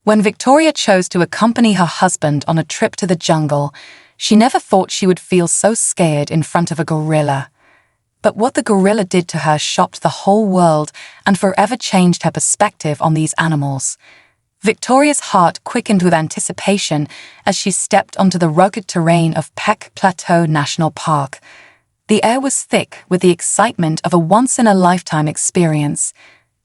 When Victoria chose to accompany her husband on a trip to the jungle, she never thought she would feel so scared in front of a gorilla. But what the gorilla did to her shocked the whole world and forever changed her perspective on these animals. Victoria's heart quickened with anticipation as she stepped onto the rugged terrain of Peck Plateau National Park. The air was thick with the excitement of a once-in-a-lifetime experience.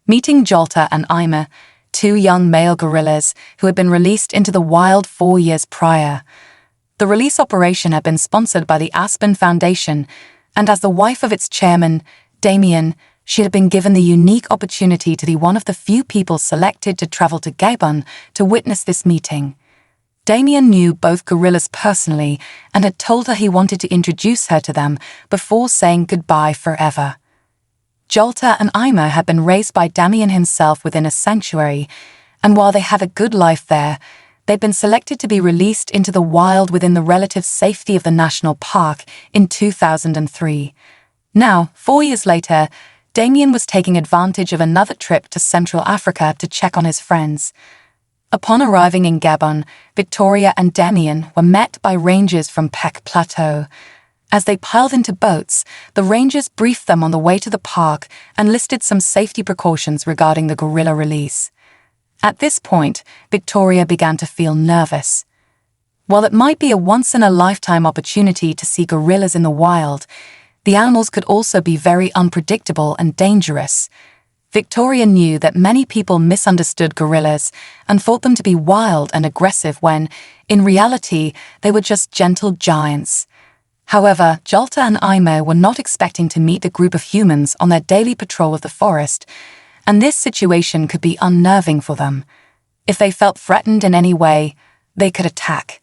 Meeting Jolta and Ima, two young male gorillas who had been released into the wild 4 years prior. The release operation had been sponsored by the Aspen Foundation, and as the wife of its chairman, Damian, she had been given the unique opportunity to be one of the few people selected to travel to Gabon to witness this meeting. Damian knew both gorillas personally and had told her he wanted to introduce her to them before saying goodbye forever. Jolta and Ima had been raised by Damian himself within a sanctuary, and while they had a good life there, they'd been selected to be released into the wild within the relative safety of the national park in 2003. Now, 4 years later, Damian was taking advantage of another trip to Central Africa to check on his friends. Upon arriving in Gabon, Victoria and Damian were met by rangers from Peck Plateau. As they piled into boats, the rangers briefed them on the way to the park and listed some safety precautions regarding the gorilla release. At this point, Victoria began to feel nervous. While it might be a once-in-a-lifetime opportunity to see gorillas in the wild, the animals could also be very unpredictable and dangerous. Victoria knew that many people misunderstood gorillas and thought them to be wild and aggressive when, in reality, they were just gentle giants. However, Jolta and Ima were not expecting to meet the group of humans on their daily patrol of the forest, and this situation could be unnerving for them. If they felt threatened in any way, they could attack.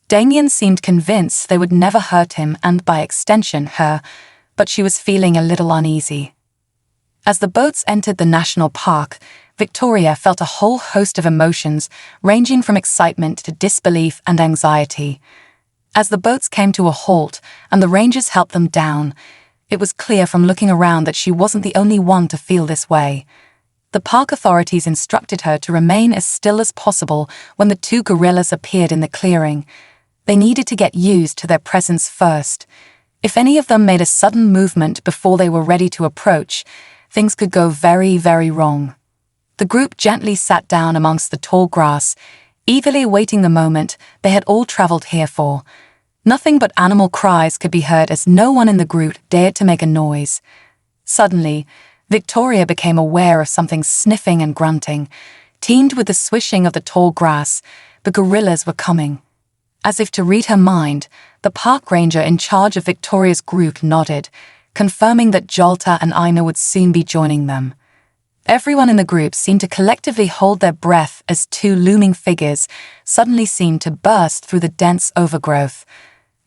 Damian seemed convinced they would never hurt him and, by extension, her, but she was feeling a little uneasy. As the boats entered the national park, Victoria felt a whole host of emotions ranging from excitement to disbelief and anxiety. As the boats came to a halt and the rangers helped them down, it was clear from looking around that she wasn't the only one to feel this way. The park authorities instructed her to remain as still as possible when the two gorillas appeared in the clearing. They needed to get used to their presence first. If any of them made a sudden movement before they were ready to approach, things could go very, very wrong. The group gently sat down amongst the tall grass, eagerly awaiting the moment they had all traveled here for. Nothing but animal cries could be heard as no one in the group dared to make a noise. Suddenly, Victoria became aware of something sniffing and grunting. Teamed with the swishing of the tall grass, the gorillas were coming. As if to read her mind, the park ranger in charge of Victoria's group nodded, confirming that Jolta and Ima would soon be joining them. Everyone in the group seemed to collectively hold their breath as two looming figures suddenly seemed to burst through the dense overgrowth.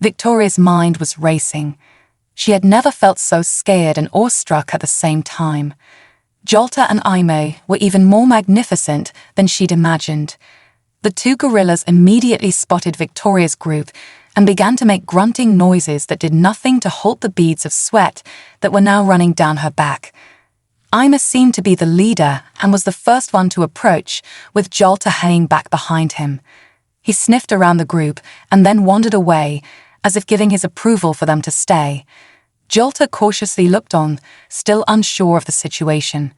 Victoria's mind was racing. She had never felt so scared and awestruck at the same time. Jolta and Ima were even more magnificent than she'd imagined. The two gorillas immediately spotted Victoria's group and began to make grunting noises that did nothing to halt the beads of sweat that were now running down her back. Ima seemed to be the leader and was the first one to approach, with Jolta hanging back behind him. He sniffed around the group and then wandered away, as if giving his approval for them to stay. Jolta cautiously looked on, still unsure of the situation.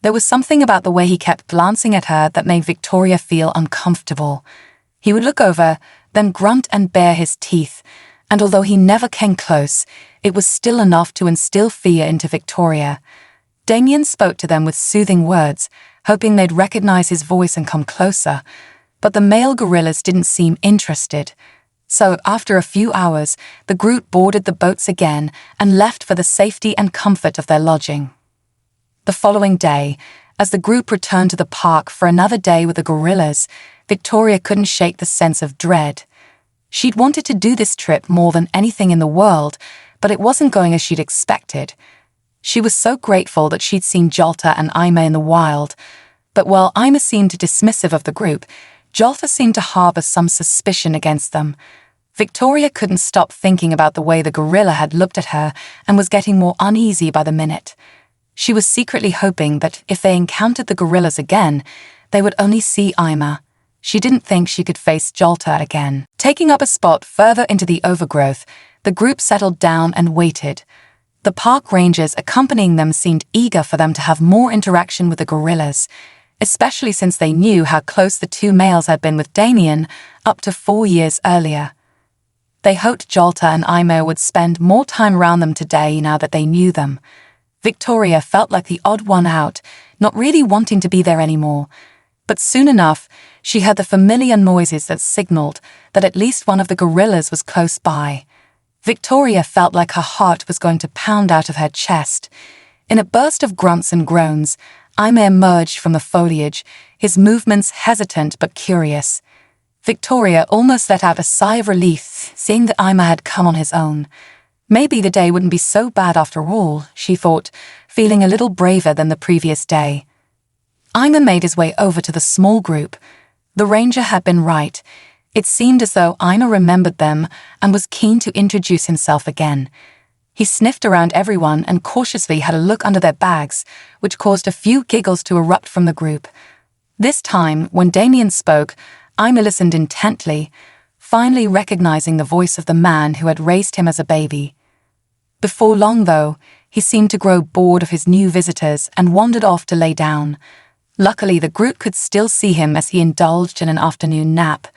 There was something about the way he kept glancing at her that made Victoria feel uncomfortable. He would look over, then grunt and bare his teeth, and although he never came close, it was still enough to instill fear into Victoria. Damian spoke to them with soothing words, hoping they'd recognize his voice and come closer, but the male gorillas didn't seem interested. So, after a few hours, the group boarded the boats again and left for the safety and comfort of their lodging. The following day, as the group returned to the park for another day with the gorillas, Victoria couldn't shake the sense of dread. She'd wanted to do this trip more than anything in the world, but it wasn't going as she'd expected. She was so grateful that she'd seen Jolta and Ima in the wild, but while Ima seemed dismissive of the group, Jolta seemed to harbor some suspicion against them. Victoria couldn't stop thinking about the way the gorilla had looked at her and was getting more uneasy by the minute. She was secretly hoping that if they encountered the gorillas again, they would only see Ima. She didn't think she could face Jolta again. Taking up a spot further into the overgrowth, the group settled down and waited. The park rangers accompanying them seemed eager for them to have more interaction with the gorillas, especially since they knew how close the two males had been with Damian up to 4 years earlier. They hoped Jolta and Ima would spend more time around them today now that they knew them. Victoria felt like the odd one out, not really wanting to be there anymore. But soon enough, she heard the familiar noises that signaled that at least one of the gorillas was close by. Victoria felt like her heart was going to pound out of her chest. In a burst of grunts and groans, Ima emerged from the foliage, his movements hesitant but curious. Victoria almost let out a sigh of relief, seeing that Ima had come on his own. Maybe the day wouldn't be so bad after all, she thought, feeling a little braver than the previous day. Ima made his way over to the small group. The ranger had been right. It seemed as though Ima remembered them and was keen to introduce himself again. He sniffed around everyone and cautiously had a look under their bags, which caused a few giggles to erupt from the group. This time, when Damian spoke, Ima listened intently, finally recognizing the voice of the man who had raised him as a baby. Before long, though, he seemed to grow bored of his new visitors and wandered off to lay down. Luckily, the group could still see him as he indulged in an afternoon nap.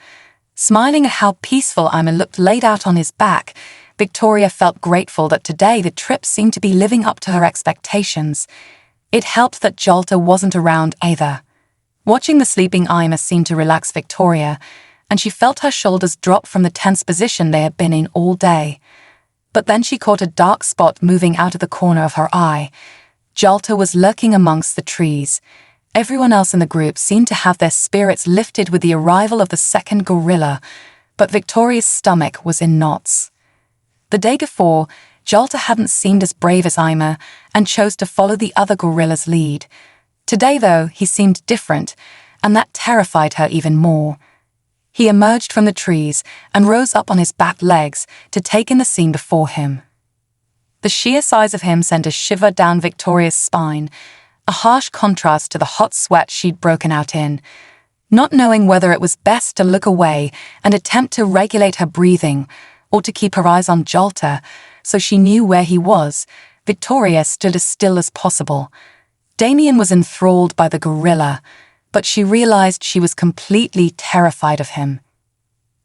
Smiling at how peaceful Ima looked laid out on his back, Victoria felt grateful that today the trip seemed to be living up to her expectations. It helped that Jolta wasn't around either. Watching the sleeping Ima seemed to relax Victoria, and she felt her shoulders drop from the tense position they had been in all day. But then she caught a dark spot moving out of the corner of her eye. Jolta was lurking amongst the trees. Everyone else in the group seemed to have their spirits lifted with the arrival of the second gorilla, but Victoria's stomach was in knots. The day before, Jolta hadn't seemed as brave as Ima and chose to follow the other gorilla's lead. Today, though, he seemed different, and that terrified her even more. He emerged from the trees and rose up on his back legs to take in the scene before him. The sheer size of him sent a shiver down Victoria's spine, a harsh contrast to the hot sweat she'd broken out in. Not knowing whether it was best to look away and attempt to regulate her breathing, or to keep her eyes on Jolta, so she knew where he was, Victoria stood as still as possible. Damian was enthralled by the gorilla, but she realized she was completely terrified of him.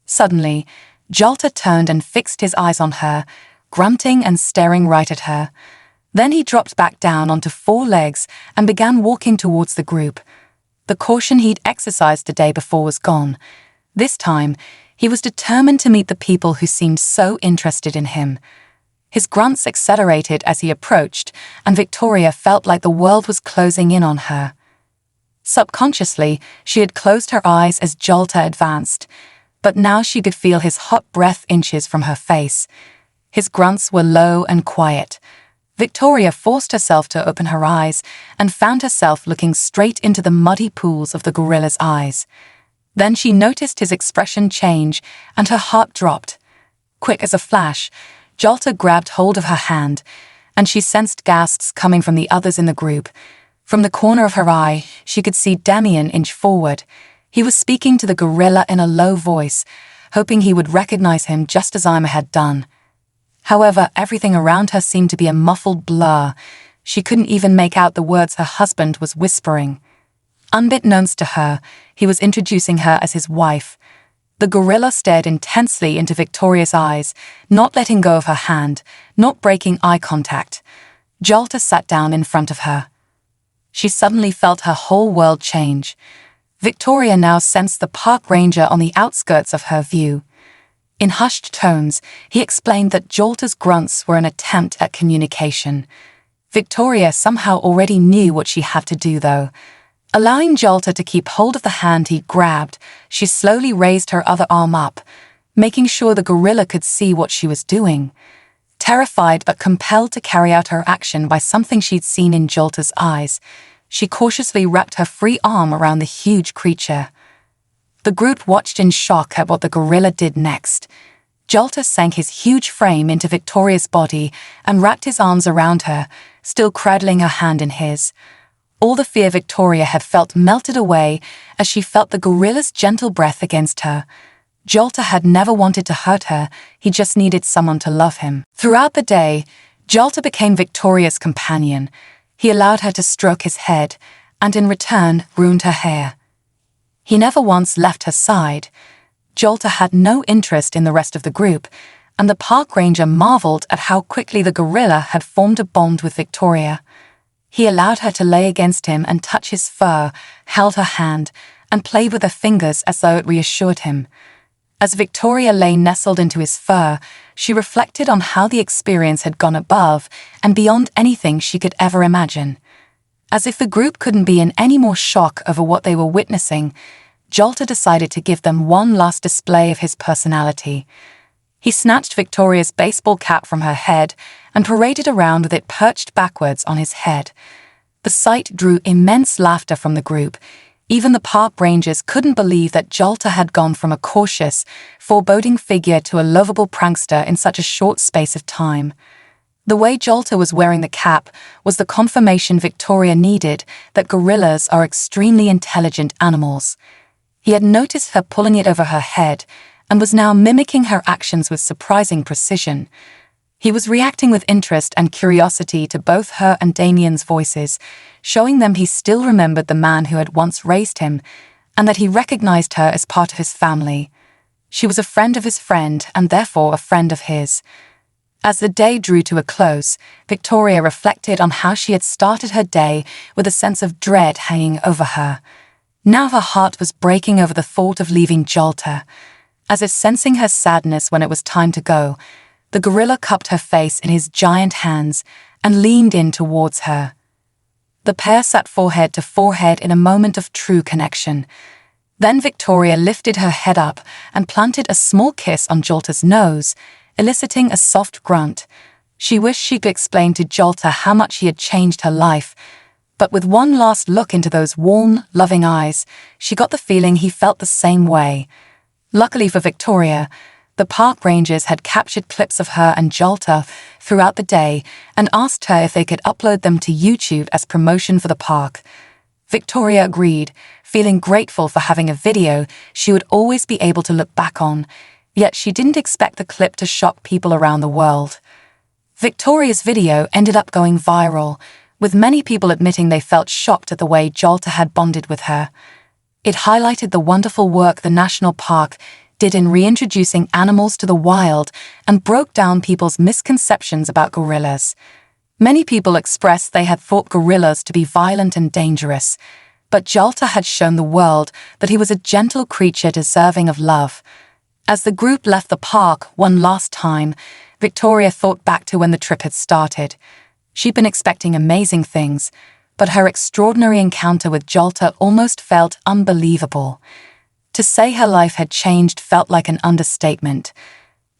Suddenly, Jolta turned and fixed his eyes on her, grunting and staring right at her. Then he dropped back down onto 4 legs and began walking towards the group. The caution he'd exercised the day before was gone. This time, he was determined to meet the people who seemed so interested in him. His grunts accelerated as he approached, and Victoria felt like the world was closing in on her. Subconsciously, she had closed her eyes as Jolta advanced, but now she could feel his hot breath inches from her face. His grunts were low and quiet. Victoria forced herself to open her eyes and found herself looking straight into the muddy pools of the gorilla's eyes. Then she noticed his expression change, and her heart dropped. Quick as a flash, Jolta grabbed hold of her hand, and she sensed gasps coming from the others in the group. From the corner of her eye, she could see Damian inch forward. He was speaking to the gorilla in a low voice, hoping he would recognize him just as Ima had done. However, everything around her seemed to be a muffled blur. She couldn't even make out the words her husband was whispering. Unbeknownst to her, he was introducing her as his wife. The gorilla stared intensely into Victoria's eyes, not letting go of her hand, not breaking eye contact. Jolta sat down in front of her. She suddenly felt her whole world change. Victoria now sensed the park ranger on the outskirts of her view. In hushed tones, he explained that Jolta's grunts were an attempt at communication. Victoria somehow already knew what she had to do, though. Allowing Jolta to keep hold of the hand he grabbed, she slowly raised her other arm up, making sure the gorilla could see what she was doing. Terrified but compelled to carry out her action by something she'd seen in Jolta's eyes, she cautiously wrapped her free arm around the huge creature. The group watched in shock at what the gorilla did next. Jolta sank his huge frame into Victoria's body and wrapped his arms around her, still cradling her hand in his. All the fear Victoria had felt melted away as she felt the gorilla's gentle breath against her. Jolter had never wanted to hurt her, he just needed someone to love him. Throughout the day, Jolter became Victoria's companion. He allowed her to stroke his head, and in return groomed her hair. He never once left her side. Jolter had no interest in the rest of the group, and the park ranger marveled at how quickly the gorilla had formed a bond with Victoria. He allowed her to lay against him and touch his fur, held her hand, and played with her fingers as though it reassured him. As Victoria lay nestled into his fur, she reflected on how the experience had gone above and beyond anything she could ever imagine. As if the group couldn't be in any more shock over what they were witnessing, Jolter decided to give them one last display of his personality. He snatched Victoria's baseball cap from her head and paraded around with it perched backwards on his head. The sight drew immense laughter from the group. Even the park rangers couldn't believe that Jolter had gone from a cautious, foreboding figure to a lovable prankster in such a short space of time. The way Jolter was wearing the cap was the confirmation Victoria needed that gorillas are extremely intelligent animals. He had noticed her pulling it over her head and was now mimicking her actions with surprising precision. He was reacting with interest and curiosity to both her and Damian's voices, showing them he still remembered the man who had once raised him, and that he recognized her as part of his family. She was a friend of his friend, and therefore a friend of his. As the day drew to a close, Victoria reflected on how she had started her day with a sense of dread hanging over her. Now her heart was breaking over the thought of leaving Jolter. As if sensing her sadness when it was time to go, the gorilla cupped her face in his giant hands and leaned in towards her. The pair sat forehead to forehead in a moment of true connection. Then Victoria lifted her head up and planted a small kiss on Jolter's nose, eliciting a soft grunt. She wished she could explain to Jolter how much he had changed her life, but with one last look into those warm, loving eyes, she got the feeling he felt the same way. Luckily for Victoria, the park rangers had captured clips of her and Jolter throughout the day and asked her if they could upload them to YouTube as promotion for the park. Victoria agreed, feeling grateful for having a video she would always be able to look back on, yet she didn't expect the clip to shock people around the world. Victoria's video ended up going viral, with many people admitting they felt shocked at the way Jolter had bonded with her. It highlighted the wonderful work the national park did in reintroducing animals to the wild and broke down people's misconceptions about gorillas. Many people expressed they had thought gorillas to be violent and dangerous, but Jolter had shown the world that he was a gentle creature deserving of love. As the group left the park one last time, Victoria thought back to when the trip had started. She'd been expecting amazing things, but her extraordinary encounter with Jolter almost felt unbelievable. To say her life had changed felt like an understatement.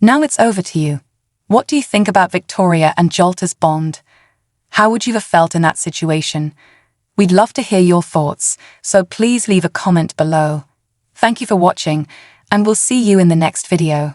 Now it's over to you. What do you think about Victoria and Jolter's bond? How would you have felt in that situation? We'd love to hear your thoughts, so please leave a comment below. Thank you for watching, and we'll see you in the next video.